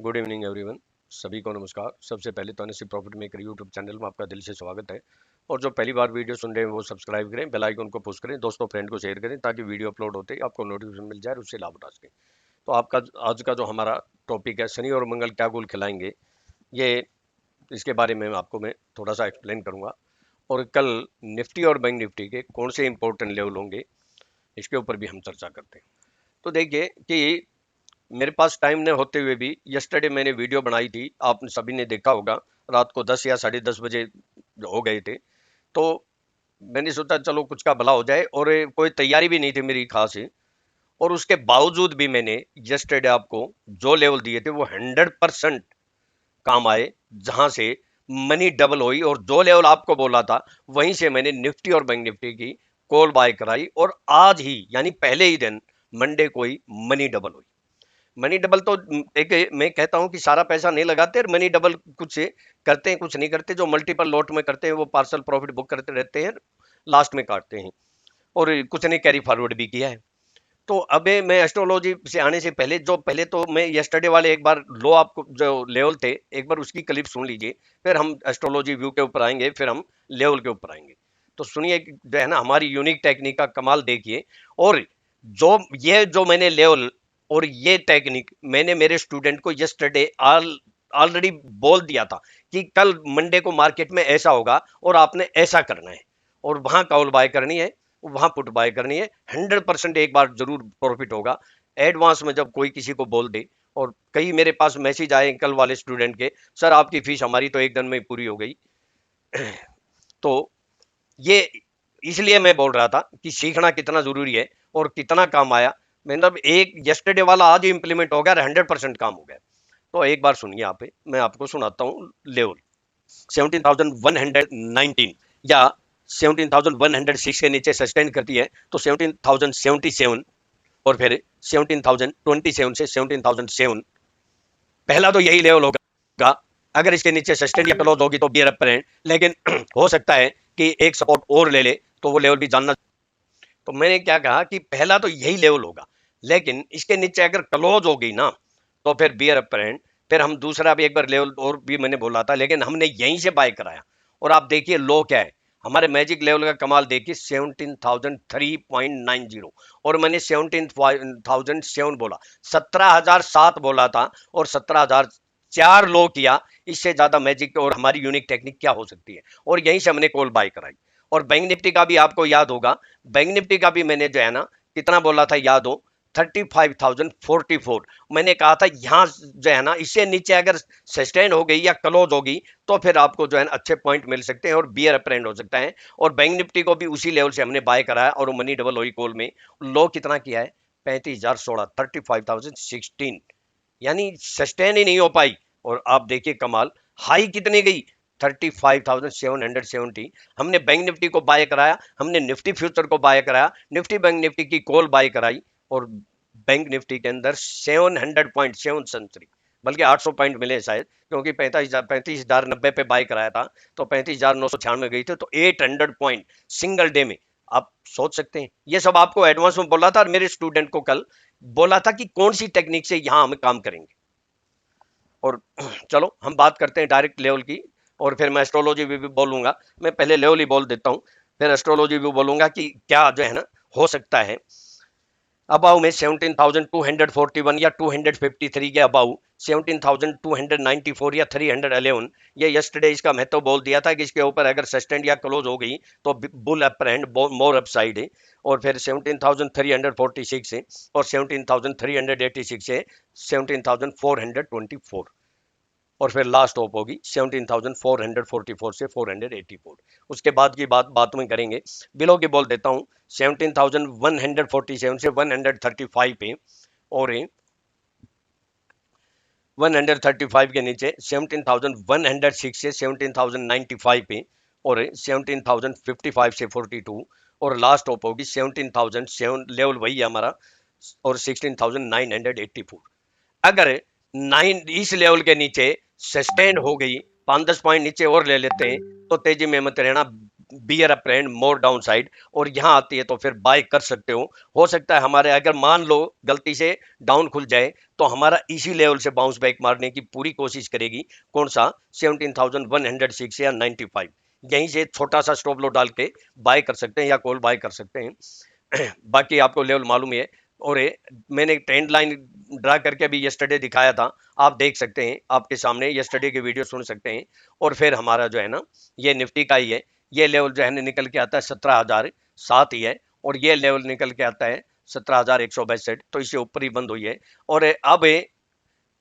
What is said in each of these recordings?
Good evening everyone. सभी को नमस्कार। सबसे पहले तो unsee profit maker YouTube channel में आपका दिल से स्वागत है। और जो पहली बार वीडियो सुन रहे हैं वो सब्सक्राइब करें, बेल आइकन को पुश करें, दोस्तों फ्रेंड को शेयर करें ताकि वीडियो अपलोड होते ही आपको नोटिफिकेशन मिल जाए और उससे लाभ उठा सकें। तो आपका आज का जो हमारा टॉपिक है, शनि और मंगल क्या गोल खिलाएंगे, ये इसके बारे में मैं थोड़ा सा एक्सप्लेन करूंगा। और कल निफ्टी और बैंक निफ्टी के कौन से इंपॉर्टेंट लेवल होंगे, इसके ऊपर भी हम चर्चा करते हैं। तो देखिए कि मेरे पास टाइम न होते हुए भी यस्टरडे मैंने वीडियो बनाई थी, आप सभी ने देखा होगा। रात को 10 या 10:30 बजे हो गए थे। तो मैंने सोचा चलो कुछ का भला हो जाए, और कोई तैयारी भी नहीं थी मेरी खास ही। और उसके बावजूद भी मैंने यस्टरडे आपको जो लेवल दिए थे वो 100% काम आए, जहां से मनी डबल हुई। और जो लेवल आपको बोला था वहीं से मैंने निफ्टी और बैंक निफ्टी की कॉल बाय कराई, और आज ही यानी पहले ही दिन मंडे को ही मनी डबल हुई। मनी डबल तो एक मैं कहता हूं कि सारा पैसा नहीं लगाते, और मनी डबल कुछ करते हैं कुछ नहीं करते। जो मल्टीपल लॉट में करते हैं वो पार्सल प्रॉफिट बुक करते रहते हैं, लास्ट में काटते हैं, और कुछ नहीं कैरी फॉरवर्ड भी किया है। तो अब मैं एस्ट्रोलॉजी से आने से पहले पहले तो मैं यस्टरडे वाले एक बार लो आपको जो लेवल थे एक बार उसकी क्लिप सुन लीजिए, फिर हम एस्ट्रोलॉजी व्यू के ऊपर आएंगे, फिर हम लेवल के ऊपर आएंगे। तो सुनिए जो है ना, हमारी यूनिक टेक्निक का कमाल देखिए। और जो मैंने लेवल और ये टेक्निक मैंने मेरे स्टूडेंट को यस्टरडे ऑलरेडी बोल दिया था कि कल मंडे को मार्केट में ऐसा होगा और आपने ऐसा करना है, और वहां कॉल बाय करनी है, वहां पुट बाय करनी है। 100% एक बार जरूर प्रॉफिट होगा। एडवांस में जब कोई किसी को बोल दे, और कई मेरे पास मैसेज आए कल वाले स्टूडेंट के, सर आपकी फीस हमारी तो एक दिन में पूरी हो गई। तो ये इसलिए मैं बोल रहा था कि सीखना कितना जरूरी है और कितना काम आया। मतलब एक यस्टरडे वाला आज ही इंप्लीमेंट हो गया, 100% काम हो गया। तो एक बार सुनिए, यहाँ पे मैं आपको सुनाता हूँ लेवल 17,119 या 17,106 के नीचे सस्टेन करती है तो 17,077, और फिर 17,027 से 17,007। पहला तो यही लेवल होगा। अगर इसके नीचे सस्टेन या क्लोज होगी तो बियर अपर एंड, लेकिन हो सकता है कि एक सपोर्ट और ले ले, तो वो लेवल भी जानना। तो मैंने क्या कहा कि पहला तो यही लेवल होगा, लेकिन इसके नीचे अगर क्लोज हो गई ना तो फिर बियर अपर एंड। फिर हम दूसरा भी एक बार लेवल और भी मैंने बोला था, लेकिन हमने यहीं से बाय कराया। और आप देखिए लो क्या है, हमारे मैजिक लेवल का कमाल देखिए 17,003.90, और मैंने 17,007 बोला, 17,007 बोला था, और 17,004 लो किया। इससे ज्यादा मैजिक और हमारी यूनिक टेक्निक क्या हो सकती है। और यहीं से हमने कॉल बाय कराई। और बैंक निफ्टी का भी आपको याद होगा, बैंक निफ्टी का भी मैंने जो है ना कितना बोला था याद हो, 35,044। मैंने कहा था यहां जो है ना इससे नीचे अगर सस्टेन हो गई या क्लोज होगी तो फिर आपको जो है ना अच्छे पॉइंट मिल सकते हैं और बियर अप्रेंड हो सकता है। और बैंक निफ्टी को भी उसी लेवल से हमने बाय कराया, और मनी डबल हुई कॉल में। लो कितना किया है, 35,016, 35,016, यानी सस्टेन ही नहीं हो पाई। और आप देखिए कमाल, हाई कितनी गई, 35,770। हमने बैंक निफ्टी को बाय कराया, हमने निफ्टी फ्यूचर को बाय कराया, निफ्टी बैंक निफ्टी की कॉल बाय कराई, और बैंक निफ्टी के अंदर 700 पॉइंट 7 सेंचुरी, बल्कि 800 पॉइंट मिले शायद, क्योंकि 35,090 पे बाय कराया था, तो 35,996 गई थी, तो 800 पॉइंट सिंगल डे में। आप सोच सकते हैं, ये सब आपको एडवांस में बोला था, और मेरे स्टूडेंट को कल बोला था कि कौन सी टेक्निक से यहां हम काम करेंगे। और चलो हम बात करते हैं डायरेक्ट लेवल की, और फिर मैं एस्ट्रोलॉजी भी बोलूंगा। मैं पहले लेवल ही बोल देता हूं, फिर एस्ट्रोलॉजी भी बोलूंगा कि क्या जो है ना हो सकता है। अबाउ में 17,241 या 253 के अबाउ 17,294 या 311, ये यस्टरडे इसका महत्व बोल दिया था कि इसके ऊपर अगर सस्टेंड या क्लोज हो गई तो bull upper and more upside है। और फिर 17,346 है, और 17,386 है, 17,424, और फिर लास्ट ऑप होगी 17,444 से 484। उसके बाद की बात में करेंगे। बिलो की बोल देता हूं, 17,147 से 135 पे, और 135 के नीचे 17,106 से 17,095 पे, और 17,055 से 42, और लास्ट ऑप होगी 17,007, लेवल वही है हमारा, और 16,984। अगर 9 इस लेवल के नीचे सस्टेन हो गई, 5-10 पॉइंट नीचे और ले लेते हैं, तो तेजी में मत रहना, बियर अप ट्रेंड मोर डाउन साइड, और यहाँ आती है तो फिर बाय कर सकते हो सकता है हमारे अगर मान लो गलती से डाउन खुल जाए तो हमारा इसी लेवल से बाउंस बैक मारने की पूरी कोशिश करेगी। कौन सा? 17,106 या 95, यहीं से छोटा सा स्टॉप लो डाल के बाय कर सकते हैं या कॉल बाय कर सकते हैं। बाकी आपको लेवल मालूम है। और मैंने ट्रेंड लाइन ड्रा करके भी यस्टरडे दिखाया था, आप देख सकते हैं, आपके सामने यस्टरडे की वीडियो सुन सकते हैं। और फिर हमारा जो है ना, ये निफ्टी का ही है, ये लेवल जो है ना निकल के आता है 17,007 ही है, और ये लेवल निकल के आता है 17,162, तो इससे ऊपर ही बंद हुई है। और अब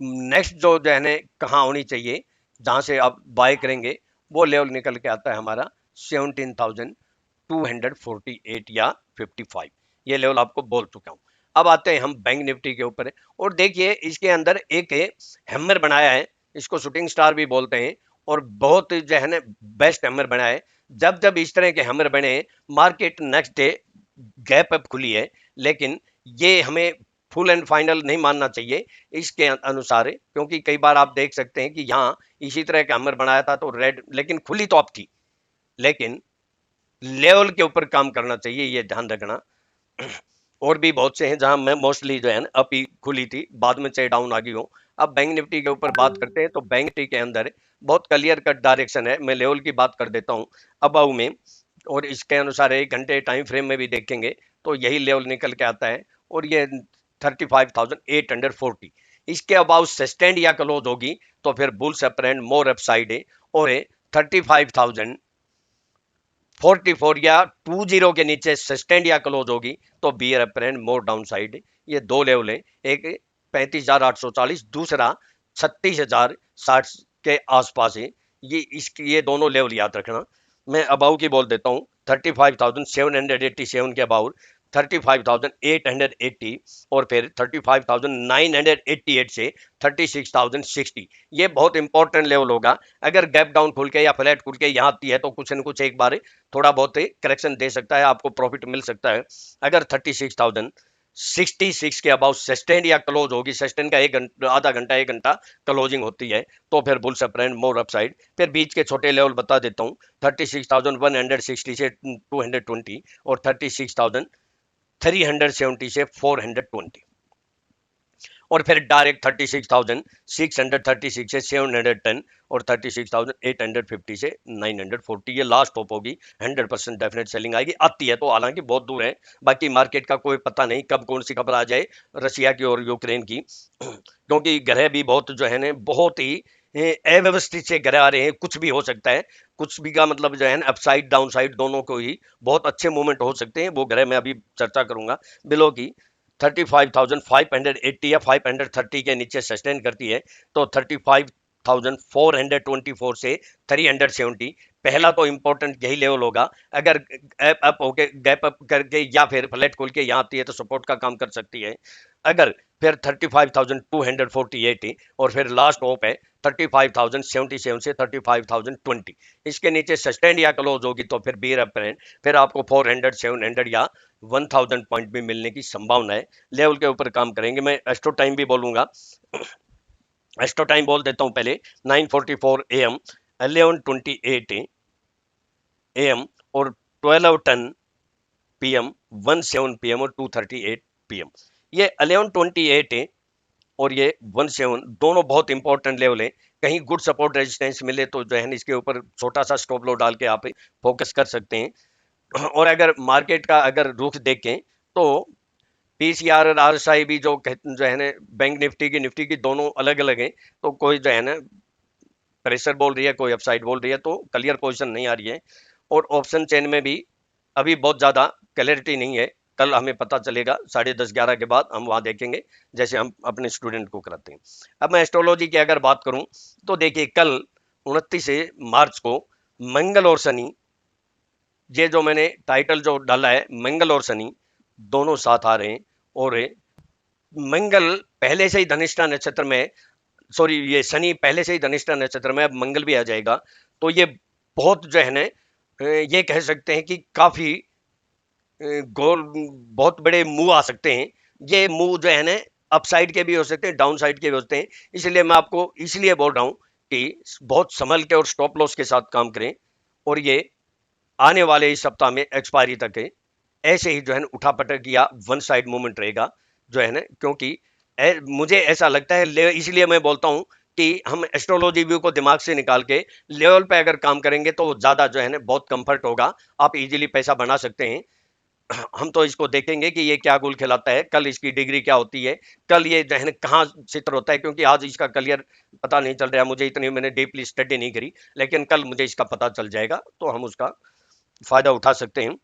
नेक्स्ट जो है ना कहाँ होनी चाहिए, जहां से आप बाय करेंगे, वो लेवल निकल के आता है हमारा 17,248 या 55, ये लेवल आपको बोल चुका हूं। अब आते हैं हम बैंक निफ्टी के ऊपर, और देखिए इसके अंदर एक हैमर बनाया है, इसको शूटिंग स्टार भी बोलते हैं, और बहुत जो है ना बेस्ट हैमर बनाया है। जब जब इस तरह के हैमर बने, market next day gap up खुली है, लेकिन ये हमें फुल एंड फाइनल नहीं मानना चाहिए इसके अनुसार, क्योंकि कई बार आप देख सकते हैं कि यहाँ इसी तरह का हैमर बनाया था तो रेड, लेकिन खुली तो अप थी, लेकिन लेवल के ऊपर काम करना चाहिए, ये ध्यान रखना। और भी बहुत से हैं जहां मैं मोस्टली जो है ना अप ही खुली थी, बाद में चाहे डाउन आ गई हो। अब बैंक निफ्टी के ऊपर बात करते हैं, तो बैंक निफ्टी के अंदर बहुत क्लियर कट डायरेक्शन है। मैं लेवल की बात कर देता हूँ अबाउ में, और इसके अनुसार 1 घंटे टाइम फ्रेम में भी देखेंगे तो यही लेवल निकल के आता है, और ये 35,840, इसके अबाउ सस्टेंड या क्लोज होगी तो फिर बुल्स अप ट्रेंड मोर अपसाइड है। और 35,044 या 20 के नीचे सस्टेंड या क्लोज होगी तो बियर अप ट्रेंड मोर डाउन साइड। ये दो लेवल है, एक 35,840, दूसरा 36,060 के आसपास है। ये दोनों लेवल याद रखना। मैं अबाउ की बोल देता हूँ, 35,787 के अबाउ, 35,880, और फिर 35,988 से 36,060, ये बहुत इंपॉर्टेंट लेवल होगा। अगर गैप डाउन खुल के या फ्लैट खुल के यहाँ आती है तो कुछ न कुछ एक बार थोड़ा बहुत करेक्शन दे सकता है, आपको प्रॉफिट मिल सकता है। अगर 36,066 के अबाउट सस्टेन या क्लोज होगी, सस्टेन का आधा घंटा 1 घंटा क्लोजिंग होती है, तो फिर बुल्स अप ट्रेंड मोर अपसाइड। फिर बीच के छोटे लेवल बता देता हूँ, 36,160 से 220, और 36,370 से 420, और फिर डायरेक्ट 36,636 से 710, और 36,850 से 940, ये लास्ट टॉप होगी। 100% डेफिनेट सेलिंग आएगी, आती है तो, हालांकि बहुत दूर है, बाकी मार्केट का कोई पता नहीं कब कौन सी खबर आ जाए रशिया की और यूक्रेन की, क्योंकि ग्रह भी बहुत जो है ना बहुत ही अव्यवस्थित से ग्रह आ रहे हैं, कुछ भी हो सकता है। कुछ भी का मतलब जो है ना अपसाइड डाउन साइड दोनों को ही बहुत अच्छे मूवमेंट हो सकते हैं, वो ग्रह मैं अभी चर्चा करूंगा। बिलो की 35,580 या 530 के नीचे सस्टेन करती है तो 35,424 से 370, पहला तो इंपॉर्टेंट यही लेवल होगा। अगर गैप अप होके गैप अप करके या फिर फ्लैट खोल के यहाँ आती है तो सपोर्ट का काम कर सकती है। अगर फिर 35,248, और फिर लास्ट होप है 35,077 से 35,020, इसके नीचे सस्टेन या क्लोज होगी तो फिर बियर अप ट्रेंड, फिर आपको 400 700 या 1,000 पॉइंट भी मिलने की संभावना है। लेवल के ऊपर काम करेंगे। मैं एस्ट्रो टाइम भी बोलूंगा, एस्ट्रो टाइम बोल देता हूं पहले, 9:44 AM, 11:28 AM, और 12:10 PM, 1:07 PM, और 2:38 PM। ये 11:28 है और ये 1:07 दोनों बहुत इंपॉर्टेंट लेवल है। कहीं गुड सपोर्ट रेजिस्टेंस मिले तो जो है इसके ऊपर छोटा सा स्टॉप लॉस डाल के आप फोकस कर सकते हैं। और अगर मार्केट का अगर रुख देखें तो पीसीआर और आरएसआई भी जो है ना बैंक निफ्टी की दोनों अलग अलग है, तो कोई जो है ना प्रेशर बोल रही है, कोई अपसाइड बोल रही है, तो क्लियर पोजीशन नहीं आ रही है। और ऑप्शन चेन में भी अभी बहुत ज्यादा क्लैरिटी नहीं है, कल हमें पता चलेगा 10:30-11 के बाद, हम वहां देखेंगे जैसे हम अपने स्टूडेंट को कराते हैं। अब मैं एस्ट्रोलॉजी की अगर बात करूं तो देखिए कल 29 मार्च को मंगल और शनि, ये जो मैंने टाइटल जो डाला है, मंगल और शनि दोनों साथ आ रहे हैं। और मंगल पहले से ही धनिष्ठा नक्षत्र में, सॉरी ये शनि पहले से ही धनिष्ठा नक्षत्र में, अब मंगल भी आ जाएगा, तो ये बहुत जो है ना ये कह सकते हैं कि काफी गोल बहुत बड़े मूव आ सकते हैं। ये मूव जो है ना अपसाइड के भी हो सकते हैं, डाउन साइड के भी होते हैं, इसलिए मैं आपको इसलिए बोल रहा हूं कि बहुत संभल के और स्टॉप लॉस के साथ काम करें। और ये आने वाले इस सप्ताह में एक्सपायरी तक है, ऐसे ही जो है ना उठापटक या वन साइड मूवमेंट रहेगा जो है ना, क्योंकि मुझे ऐसा लगता है, इसलिए मैं बोलता हूं कि हम एस्ट्रोलॉजी व्यू को दिमाग से निकाल के लेवल पे अगर काम करेंगे तो ज्यादा जो है ना बहुत कंफर्ट होगा, आप इजीली पैसा बना सकते हैं। हम तो इसको देखेंगे कि ये क्या गुल खिलाता है, कल इसकी डिग्री क्या होती है, कल ये जो है ना कहाँ चित्र होता है, क्योंकि आज इसका क्लियर पता नहीं चल रहा है मुझे, इतनी मैंने डीपली स्टडी नहीं करी, लेकिन कल मुझे इसका पता चल जाएगा तो हम उसका फायदा उठा सकते हैं।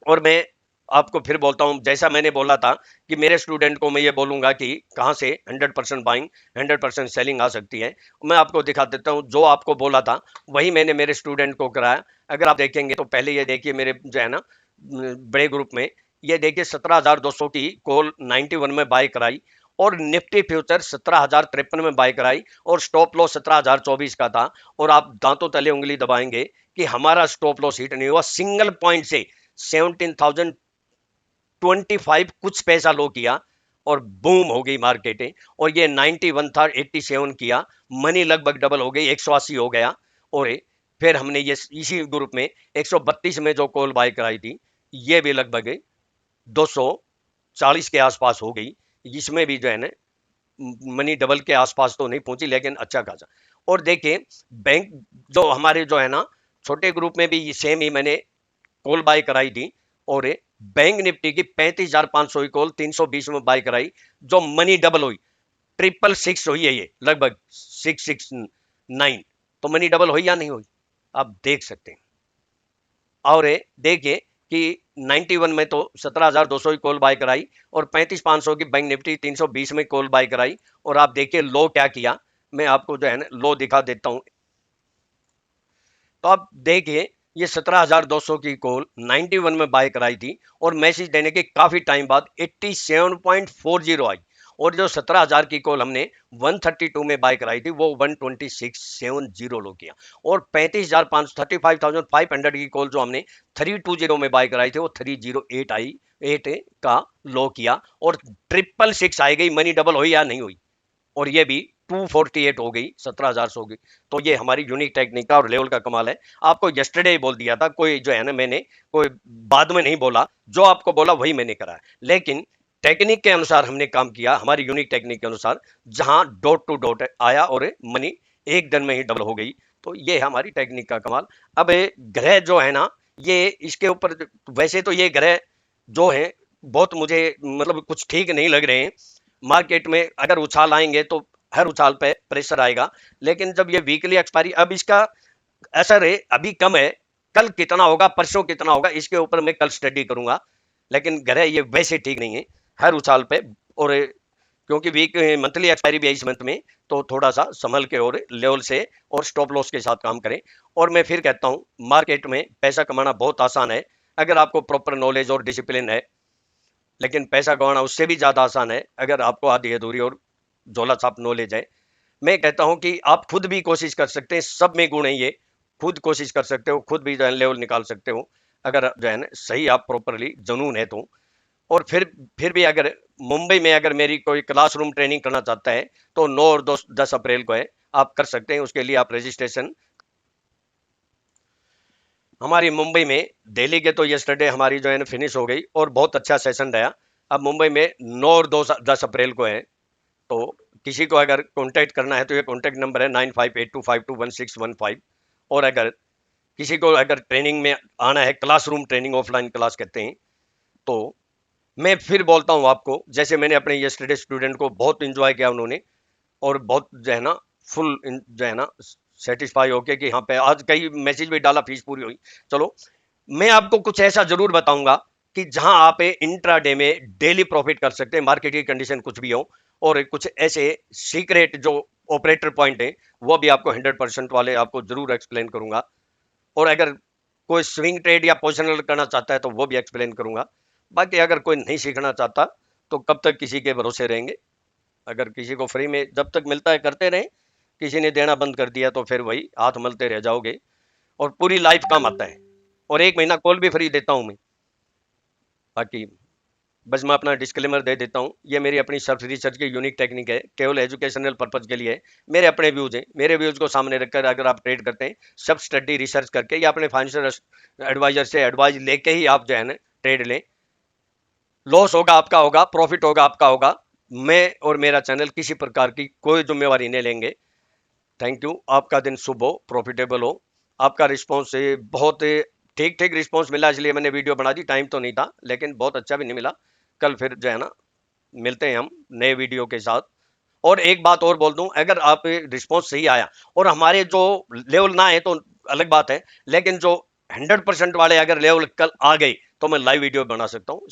और मैं आपको फिर बोलता हूं, जैसा मैंने बोला था कि मेरे स्टूडेंट को मैं ये बोलूंगा कि कहां से 100% बाइंग 100% सेलिंग आ सकती है, मैं आपको दिखा देता हूं। जो आपको बोला था वही मैंने मेरे स्टूडेंट को कराया। अगर आप देखेंगे तो पहले ये देखिए मेरे जो है ना बड़े ग्रुप में, ये देखिए 17,200 की कॉल 91 में बाय कराई, और निफ्टी फ्यूचर 17,053 में बाय कराई, और स्टॉप लॉस 17,024 का था। और आप दांतों तले उंगली दबाएंगे कि हमारा स्टॉप लॉस हिट नहीं हुआ, सिंगल पॉइंट से 17,025 कुछ पैसा लो किया और बूम हो गई मार्केटें। और ये 91 था, 87 किया, मनी लगभग डबल हो गई, 180 हो गया। और फिर हमने ये इसी ग्रुप में 132 में जो कॉल बाय कराई थी, ये भी लगभग 240 के आसपास हो गई। इसमें भी जो है ना मनी डबल के आसपास तो नहीं पहुंची, लेकिन अच्छा खासा। और देखिए बैंक जो हमारे जो है ना छोटे ग्रुप में भी सेम ही मैंने कॉल बाय कराई थी, और बैंक निफ्टी की 35,500 की कॉल 320 में बाय कराई, जो मनी डबल हुई, 666 हुई है, ये लगभग 669, तो मनी डबल हुई या नहीं हुई, आप देख सकते हैं। और देखिए कि 91 में तो 17,200 की कॉल बाय कराई, और 35,500 की बैंक निफ्टी 320 में कॉल बाय कराई। और आप देखिए लो क्या किया, मैं आपको जो है ना लो दिखा देता हूं। तो आप देखिए ये 17,200 की कॉल 91 में बाय कराई थी, और मैसेज देने के काफी टाइम बाद 87.40 आई। और जो 17,000 की कॉल हमने 132 में बाय कराई थी, वो 126.70 लो किया। और 35,500 की कॉल जो हमने 320 में बाय कराई थी, वो 308 आई, 8 का लो किया, और 666 आई गई, मनी डबल हुई या नहीं हुई, और ये भी 248 हो गई, 17,000 हो गई। तो ये हमारी यूनिक टेक्निक का और लेवल का कमाल है। आपको यस्टरडे ही बोल दिया था, कोई जो है ना मैंने कोई बाद में नहीं बोला, जो आपको बोला वही मैंने करा, लेकिन टेक्निक के अनुसार हमने काम किया, हमारी यूनिक टेक्निक के अनुसार, जहां डॉट टू डॉट आया और मनी एक दिन में ही डबल हो गई। तो ये हमारी टेक्निक का कमाल। अब ग्रह जो है ना, ये इसके ऊपर, वैसे तो ये ग्रह जो है बहुत मुझे मतलब कुछ ठीक नहीं लग रहे हैं। मार्केट में अगर उछाल आएंगे तो हर उछाल पे प्रेशर आएगा, लेकिन जब ये वीकली एक्सपायरी, अब इसका असर है अभी कम है, कल कितना होगा परसों कितना होगा इसके ऊपर मैं कल स्टडी करूंगा। लेकिन ग्रह ये वैसे ठीक नहीं है हर उछाल पे। और क्योंकि वीक मंथली एक्सपायरी भी है इस मंथ में, तो थोड़ा सा संभल के और लेवल से और स्टॉप लॉस के साथ काम करें। और मैं फिर कहता हूं मार्केट में पैसा कमाना बहुत आसान है अगर आपको प्रॉपर नॉलेज और डिसिप्लिन है, लेकिन पैसा कमाना उससे भी ज्यादा आसान है अगर आपको आधी अधूरी और झोला छाप नॉलेज है। मैं कहता हूं कि आप खुद भी कोशिश कर सकते हैं, सब में गुण है ये, खुद कोशिश कर सकते हो, खुद भी जो है लेवल निकाल सकते हो, अगर जो है ना सही आप प्रॉपरली जुनून है तो। और फिर भी अगर मुंबई में अगर मेरी कोई क्लासरूम ट्रेनिंग करना चाहता है तो 9 और 10 अप्रैल को है, आप कर सकते हैं, उसके लिए आप रजिस्ट्रेशन हमारी मुंबई में, दिल्ली के तो यस्टरडे हमारी जो है ना फिनिश हो गई और बहुत अच्छा सेशन रहा। अब मुंबई में 9 और 10 अप्रैल को है, तो किसी को अगर कांटेक्ट करना है तो ये कांटेक्ट नंबर है 9582521615। और अगर किसी को अगर ट्रेनिंग में आना है, क्लासरूम ट्रेनिंग ऑफलाइन क्लास कहते हैं, तो मैं फिर बोलता हूँ आपको, जैसे मैंने अपने यस्टरडे स्टूडेंट को बहुत इंजॉय किया उन्होंने, और बहुत जो है ना फुल जो है ना सेटिस्फाई होके कि यहाँ पे आज कई मैसेज भी डाला, फीस पूरी हुई। चलो मैं आपको कुछ ऐसा जरूर बताऊंगा कि जहां आप इंट्राडे में डेली प्रॉफिट कर सकते हैं, मार्केट की कंडीशन कुछ भी हो। और कुछ ऐसे सीक्रेट जो ऑपरेटर पॉइंट है वो भी आपको 100% वाले आपको जरूर एक्सप्लेन करूंगा। और अगर कोई स्विंग ट्रेड या पोजिशनल करना चाहता है तो वो भी एक्सप्लेन करूंगा। बाकी अगर कोई नहीं सीखना चाहता तो कब तक किसी के भरोसे रहेंगे, अगर किसी को फ्री में जब तक मिलता है करते रहें, किसी ने देना बंद कर दिया तो फिर वही हाथ मलते रह जाओगे, और पूरी लाइफ काम आता है। और 1 महीना कॉल भी फ्री देता हूं मैं। बाकी बस मैं अपना डिस्क्लेमर दे देता हूँ, ये मेरी अपनी सेल्फ रिसर्च की यूनिक टेक्निक है, केवल एजुकेशनल पर्पज के लिए है। मेरे अपने व्यूज हैं, मेरे व्यूज को सामने रखकर अगर आप ट्रेड करते हैं, सब स्टडी रिसर्च करके या अपने फाइनेंशियल एडवाइजर से एडवाइस लेके ही आप जो है ना ट्रेड लें। लॉस होगा आपका होगा, प्रॉफिट होगा आपका होगा। मैं और मेरा चैनल किसी प्रकार की कोई जिम्मेवारी नहीं लेंगे। Thank you. आपका दिन शुभ हो, प्रॉफिटेबल हो। आपका रिस्पॉन्स बहुत ठीक ठीक रिस्पॉन्स मिला, इसलिए मैंने वीडियो बना दी। टाइम तो नहीं था, लेकिन बहुत अच्छा भी नहीं मिला। कल फिर जो है ना मिलते हैं हम नए वीडियो के साथ। और एक बात और बोल दूं, अगर आप रिस्पॉन्स सही आया और हमारे जो लेवल ना है तो अलग बात है, लेकिन जो 100% वाले अगर लेवल कल आ गए तो मैं लाइव वीडियो बना सकता हूँ।